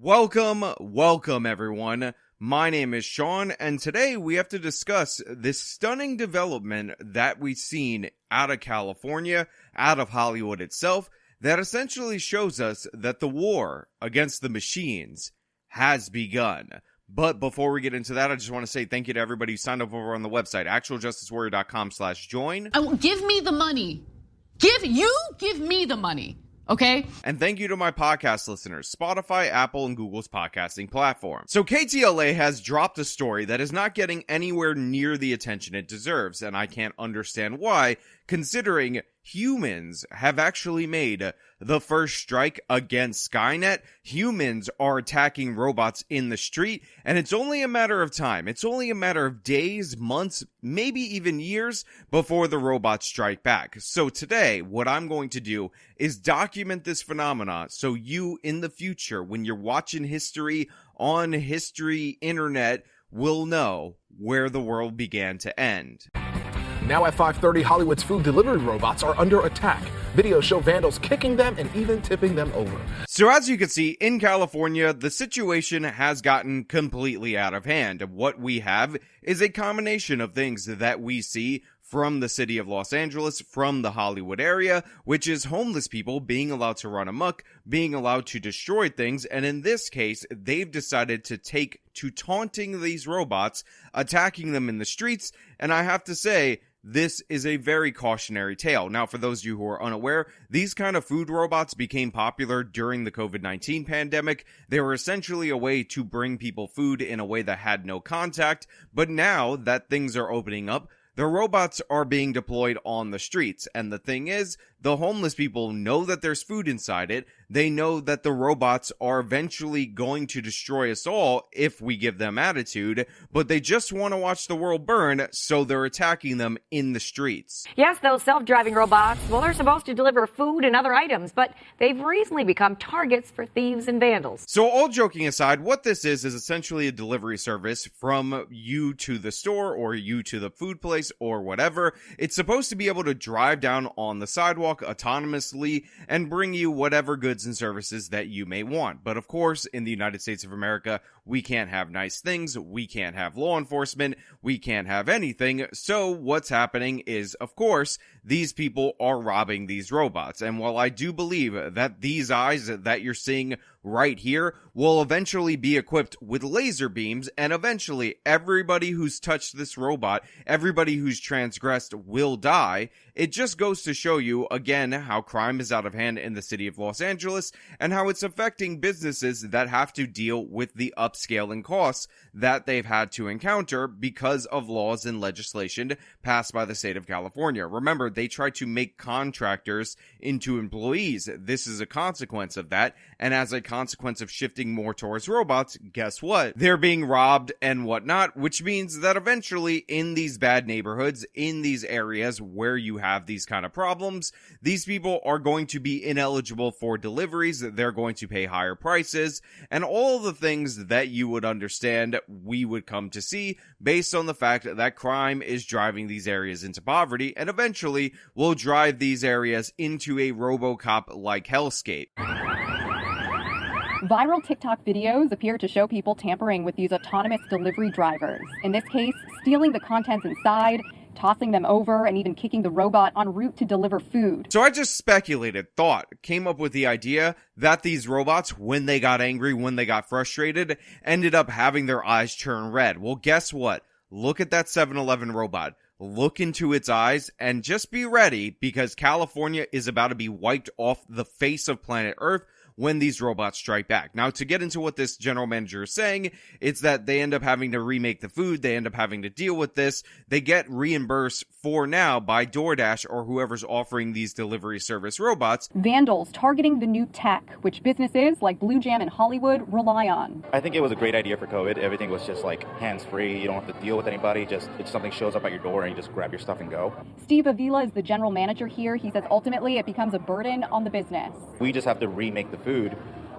Welcome everyone. My name is Sean, and today we have to discuss this stunning development that we've seen out of California, out of Hollywood itself, that essentially shows us that the war against the machines has begun. But before we get into that, I just want to say thank you to everybody who signed up over on the website, actualjusticewarrior.com/join. Give me the money. Give me the money. Okay? And thank you to my podcast listeners, Spotify, Apple, and Google's podcasting platform. So KTLA has dropped a story that is not getting anywhere near the attention it deserves, and I can't understand why, considering humans have actually made the first strike against Skynet. Humans are attacking robots in the street, and it's only a matter of time. It's only a matter of days, months, maybe even years before the robots strike back. So today, what I'm going to do is document this phenomena so you, in the future, when you're watching history on History Internet, will know where the world began to end. Now at 5:30, Hollywood's food delivery robots are under attack. Videos show vandals kicking them and even tipping them over. So as you can see, in California, the situation has gotten completely out of hand. What we have is a combination of things that we see from the city of Los Angeles, from the Hollywood area, which is homeless people being allowed to run amok, being allowed to destroy things, and in this case, they've decided to take to taunting these robots, attacking them in the streets, and I have to say, this is a very cautionary tale. Now, for those of you who are unaware, these kind of food robots became popular during the COVID-19 pandemic. They were essentially a way to bring people food in a way that had no contact, but now that things are opening up, the robots are being deployed on the streets, and the thing is, the homeless people know that there's food inside it. They know that the robots are eventually going to destroy us all if we give them attitude, but they just want to watch the world burn, so they're attacking them in the streets. Yes, those self-driving robots, well, they're supposed to deliver food and other items, but they've recently become targets for thieves and vandals. So all joking aside, what this is essentially a delivery service from you to the store or you to the food place or whatever. It's supposed to be able to drive down on the sidewalk autonomously and bring you whatever goods and services that you may want. But of course, in the United States of America, we can't have nice things, we can't have law enforcement, we can't have anything. So what's happening is, of course, these people are robbing these robots. And while I do believe that these eyes that you're seeing right here will eventually be equipped with laser beams, and eventually everybody who's touched this robot, everybody who's transgressed will die, it just goes to show you again how crime is out of hand in the city of Los Angeles and how it's affecting businesses that have to deal with the upscaling costs that they've had to encounter because of laws and legislation passed by the state of California. Remember, they try to make contractors into employees. This is a consequence of that, and as a consequence of shifting more towards robots, guess what? They're being robbed and whatnot, which means that eventually in these bad neighborhoods, in these areas where you have these kind of problems, these people are going to be ineligible for deliveries, they're going to pay higher prices, and all the things that you would understand we would come to see based on the fact that crime is driving these areas into poverty and eventually will drive these areas into a RoboCop-like hellscape. Viral TikTok videos appear to show people tampering with these autonomous delivery drivers. In this case, stealing the contents inside, tossing them over, and even kicking the robot en route to deliver food. So I just came up with the idea that these robots, when they got angry, when they got frustrated, ended up having their eyes turn red. Well, guess what? Look at that 7-Eleven robot. Look into its eyes and just be ready, because California is about to be wiped off the face of planet Earth when these robots strike back. Now, to get into what this general manager is saying, it's that they end up having to remake the food, they end up having to deal with this, they get reimbursed for now by DoorDash or whoever's offering these delivery service robots. Vandals targeting the new tech, which businesses like Blue Jam in Hollywood rely on. I think it was a great idea for COVID. Everything was just like hands-free, you don't have to deal with anybody, just if something shows up at your door and you just grab your stuff and go. Steve Avila is the general manager here. He says ultimately it becomes a burden on the business. We just have to remake the food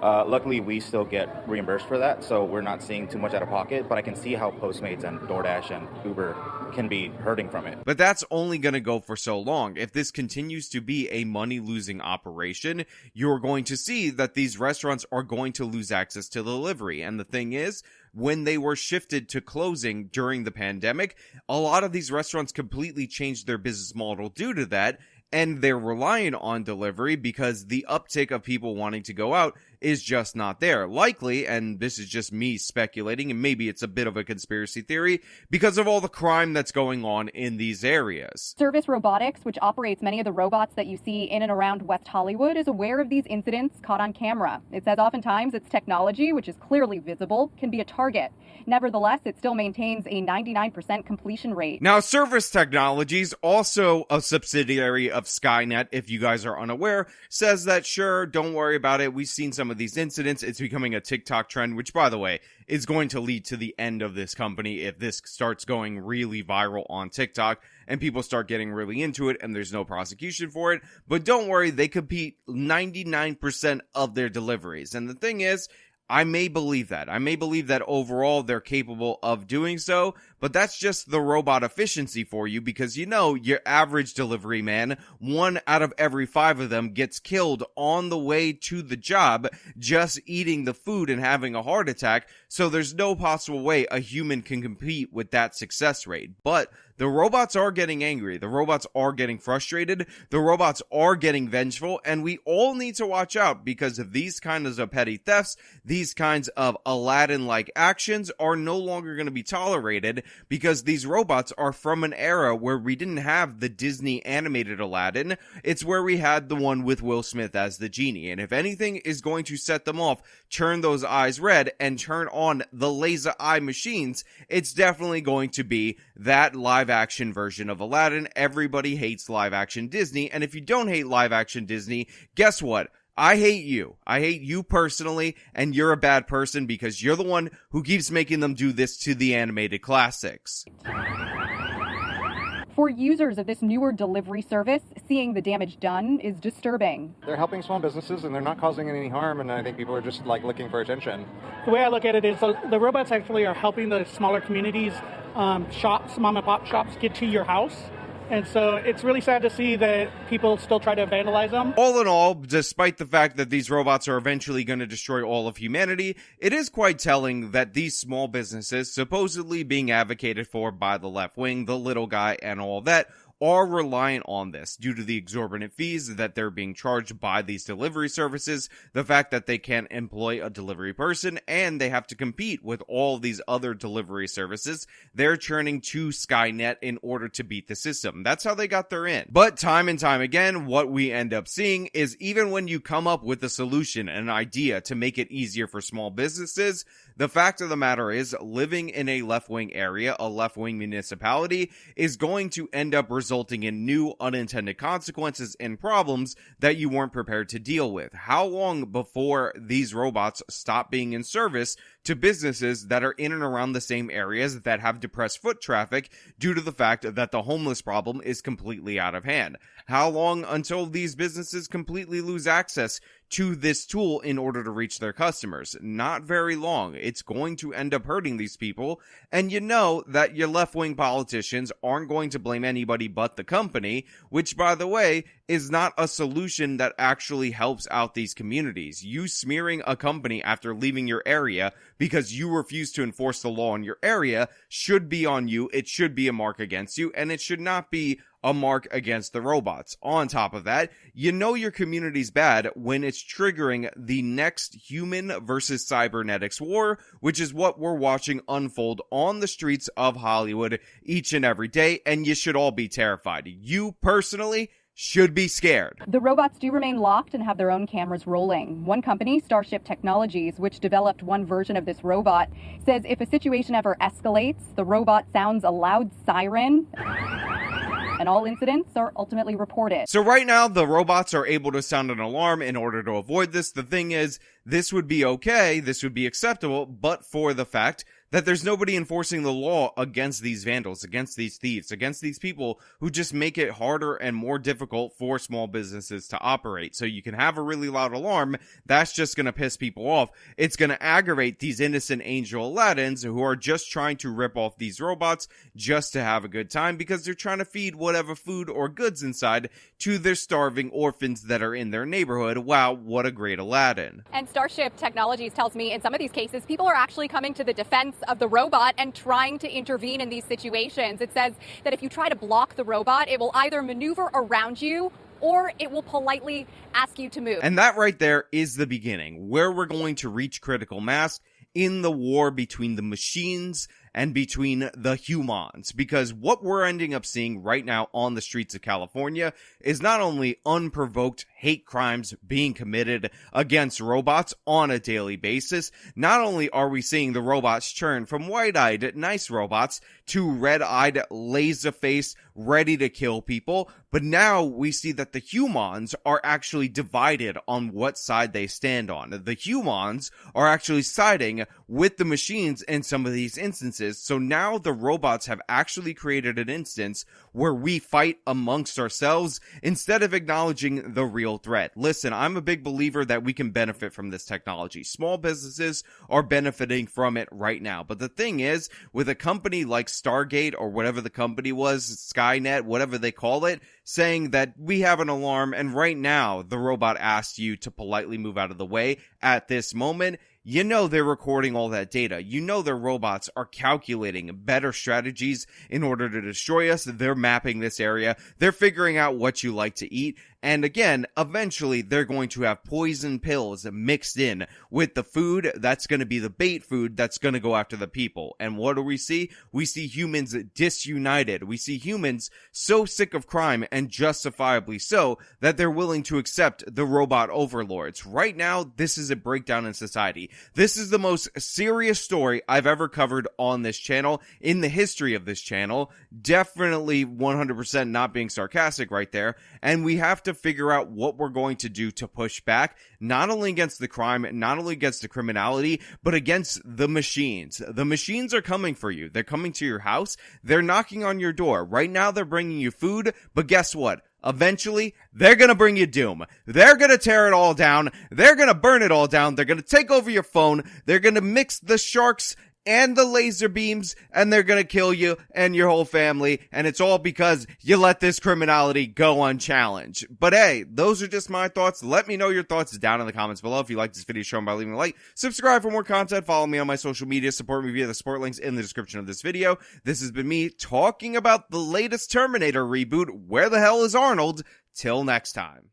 Luckily, we still get reimbursed for that, so we're not seeing too much out of pocket, but I can see how Postmates and DoorDash and Uber can be hurting from it. But that's only going to go for so long. If this continues to be a money-losing operation, you're going to see that these restaurants are going to lose access to delivery. And the thing is, when they were shifted to closing during the pandemic, a lot of these restaurants completely changed their business model due to that, and they're relying on delivery because the uptick of people wanting to go out is just not there. Likely, and this is just me speculating, and maybe it's a bit of a conspiracy theory, because of all the crime that's going on in these areas. Service Robotics, which operates many of the robots that you see in and around West Hollywood, is aware of these incidents caught on camera. It says oftentimes its technology, which is clearly visible, can be a target. Nevertheless, it still maintains a 99% completion rate. Now, Service Technologies, also a subsidiary of Skynet, if you guys are unaware, says that sure, don't worry about it. We've seen some of these incidents. It's becoming a TikTok trend, which, by the way, is going to lead to the end of this company if this starts going really viral on TikTok and people start getting really into it and there's no prosecution for it. But don't worry, they compete 99% of their deliveries. And the thing is, I may believe that. I may believe that overall they're capable of doing so, but that's just the robot efficiency for you, because you know your average delivery man, 1 out of every 5 of them gets killed on the way to the job just eating the food and having a heart attack, so there's no possible way a human can compete with that success rate. But the robots are getting angry, the robots are getting frustrated, the robots are getting vengeful, and we all need to watch out because of these kinds of petty thefts. These kinds of Aladdin-like actions are no longer going to be tolerated, because these robots are from an era where we didn't have the Disney animated Aladdin. It's where we had the one with Will Smith as the genie. And if anything is going to set them off, turn those eyes red, and turn on the laser eye machines, it's definitely going to be that live action version of Aladdin. Everybody hates live action Disney, and if you don't hate live action Disney, guess what? I hate you. I hate you personally, and you're a bad person because you're the one who keeps making them do this to the animated classics. For users of this newer delivery service, seeing the damage done is disturbing. They're helping small businesses and they're not causing any harm, and I think people are just looking for attention. The way I look at it is the robots actually are helping the smaller communities, shops, mom and pop shops, get to your house. And so it's really sad to see that people still try to vandalize them. All in all, despite the fact that these robots are eventually going to destroy all of humanity, it is quite telling that these small businesses, supposedly being advocated for by the left wing, the little guy, and all that, are reliant on this due to the exorbitant fees that they're being charged by these delivery services, the fact that they can't employ a delivery person, and they have to compete with all these other delivery services. They're turning to Skynet in order to beat the system. That's how they got their in. But time and time again, what we end up seeing is even when you come up with a solution, an idea to make it easier for small businesses, the fact of the matter is living in a left-wing area, a left-wing municipality, is going to end up resulting in new unintended consequences and problems that you weren't prepared to deal with. How long before these robots stop being in service to businesses that are in and around the same areas that have depressed foot traffic due to the fact that the homeless problem is completely out of hand? How long until these businesses completely lose access to this tool in order to reach their customers? Not very long. It's going to end up hurting these people, and you know that your left-wing politicians aren't going to blame anybody but the company, which, by the way, is not a solution that actually helps out these communities. You smearing a company after leaving your area because you refuse to enforce the law in your area should be on you. It should be a mark against you, and it should not be a mark against the robots. On top of that, you know your community's bad when it's triggering the next human versus cybernetics war, which is what we're watching unfold on the streets of Hollywood each and every day, and you should all be terrified. You personally should be scared. The robots do remain locked and have their own cameras rolling. One company, Starship Technologies, which developed one version of this robot, says if a situation ever escalates, the robot sounds a loud siren, and all incidents are ultimately reported. So right now, the robots are able to sound an alarm in order to avoid this. The thing is, this would be okay, this would be acceptable, but for the fact that there's nobody enforcing the law against these vandals, against these thieves, against these people who just make it harder and more difficult for small businesses to operate. So you can have a really loud alarm, that's just going to piss people off. It's going to aggravate these innocent Angel Aladdins who are just trying to rip off these robots just to have a good time because they're trying to feed whatever food or goods inside to their starving orphans that are in their neighborhood. Wow, what a great Aladdin. And Starship Technologies tells me in some of these cases, people are actually coming to the defense of the robot and trying to intervene in these situations. It says that if you try to block the robot, it will either maneuver around you or it will politely ask you to move. And that right there is the beginning, where we're going to reach critical mass in the war between the machines and between the humans, because what we're ending up seeing right now on the streets of California is not only unprovoked hate crimes being committed against robots on a daily basis, not only are we seeing the robots turn from white-eyed nice robots to red-eyed laser-faced ready to kill people, but now we see that the humans are actually divided on what side they stand on. The humans are actually siding with the machines in some of these instances. So now the robots have actually created an instance where we fight amongst ourselves instead of acknowledging the real threat. Listen, I'm a big believer that we can benefit from this technology. Small businesses are benefiting from it right now. But the thing is, with a company like Stargate or whatever the company was, Skynet, whatever they call it, saying that we have an alarm and right now the robot asks you to politely move out of the way at this moment, you know they're recording all that data. You know their robots are calculating better strategies in order to destroy us. They're mapping this area. They're figuring out what you like to eat. And again, eventually they're going to have poison pills mixed in with the food that's going to be the bait food that's going to go after the people. And what do we see? We see humans disunited. We see humans so sick of crime, and justifiably so, that they're willing to accept the robot overlords. Right now, this is a breakdown in society. This is the most serious story I've ever covered on this channel, in the history of this channel. Definitely 100% not being sarcastic right there. And we have to figure out what we're going to do to push back, not only against the crime, not only against the criminality, but against the machines. The machines are coming for you. They're coming to your house. They're knocking on your door. Right now, they're bringing you food, but guess what? Eventually, they're gonna bring you doom. They're gonna tear it all down. They're gonna burn it all down. They're gonna take over your phone. They're gonna mix the sharks and the laser beams, and they're gonna kill you and your whole family, and it's all because you let this criminality go unchallenged. But hey, those are just my thoughts. Let me know your thoughts down in the comments below. If you like this video, show them by leaving a like, subscribe for more content, follow me on my social media, support me via the support links in the description of this video. This has been me talking about the latest Terminator reboot. Where the hell is Arnold? Till next time.